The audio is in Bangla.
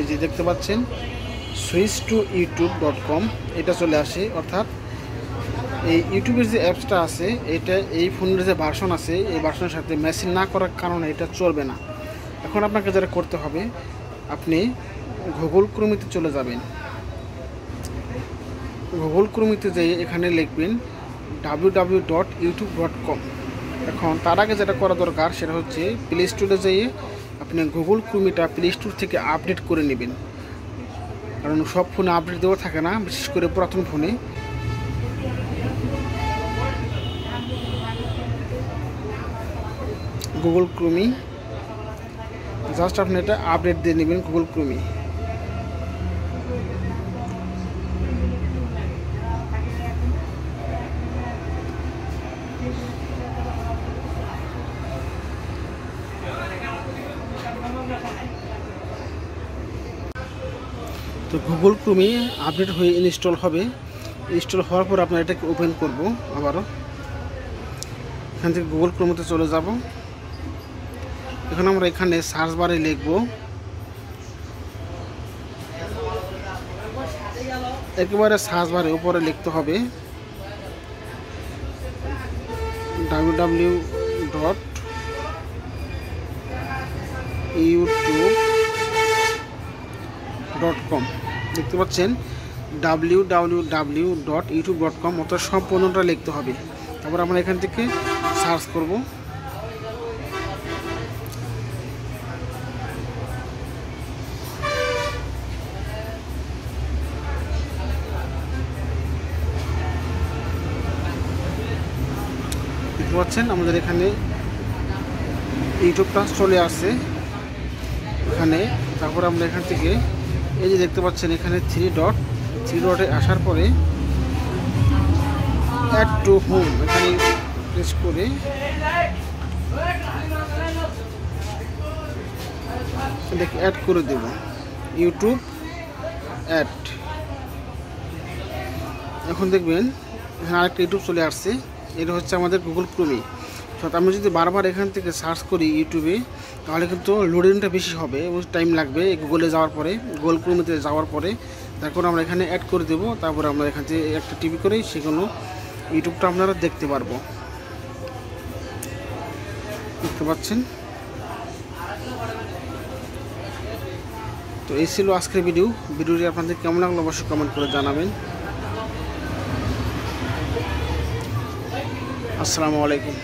এই যে দেখতে পাচ্ছেন সুইচ টু youtube.com এটা চলে আসে। অর্থাৎ এই ইউটিউবের যে অ্যাপসটা আছে এটা এই ফোনের যে ভার্সন আছে এই ভার্সনের সাথে ম্যাচিং না করার কারণে এটা চলবে না। এখন আপনাকে যেটা করতে হবে, আপনি গুগল ক্রোমিতে চলে যাবেন। গুগল ক্রোমিতে যেয়ে এখানে লিখবেন www.youtube.com। এখন তার আগে যেটা করা দরকার সেটা হচ্ছে প্লে স্টোরে যেয়ে আপনি গুগল ক্রোমিটা প্লে স্টোর থেকে আপডেট করে নেবেন, কারণ সব ফোনে আপডেট দেওয়া থাকে না, বিশেষ করে পুরাতন ফোনে। গুগল ক্রোমি জাস্ট আপনি এটা আপডেট দিয়ে নেবেন গুগল ক্রোমি। তো গুগল ক্রোমি আপডেট হয়ে ইনস্টল হবে। ইনস্টল হওয়ার পর আপনার এটাকে ওপেন করব। আবারও এখান থেকে গুগল ক্রোমতে চলে যাব। এখন আমরা এখানে সার্চ বারে লিখব একেবারে সার্চ বারে উপরে লিখতে হবে www.youtube.com। দেখতে পাচ্ছেন www.youtube.com, অর্থাৎ সম্পূর্ণটা লিখতে হবে। তারপর আমরা এখান থেকে সার্চ করব। দেখতে পাচ্ছেন আমাদের এখানে ইউটিউবটা চলে আসছে এখানে। তারপর আমরা এখান থেকে এই যে দেখতে পাচ্ছেন এখানে থ্রি ডটে আসার পরে অ্যাড টু হোম এখানে প্রেস করে এটাকে অ্যাড করে দেব, ইউটিউব অ্যাড। এখন দেখবেন এখানে আরেকটা ইউটিউব চলে আসছে, এটা হচ্ছে আমাদের গুগল ক্রোমি। অর্থাৎ আমরা যদি বারবার এখান থেকে সার্চ করি ইউটিউবে তাহলে কিন্তু লোডিংটা বেশি হবে এবং টাইম লাগবে গুগলে যাওয়ার পরে, গুগল ক্রোমিতে যাওয়ার পরে। তারপর আমরা এখানে অ্যাড করে দেবো। তারপরে আমরা এখান থেকে একটা টিভি করে সেগুলো ইউটিউবটা আপনারা দেখতে পারবো। দেখতে পাচ্ছেন। তো এই ছিল আজকের ভিডিওটি আপনাদের কেমন লাগলো অবশ্যই কমেন্ট করে জানাবেন। আসসালামু আলাইকুম।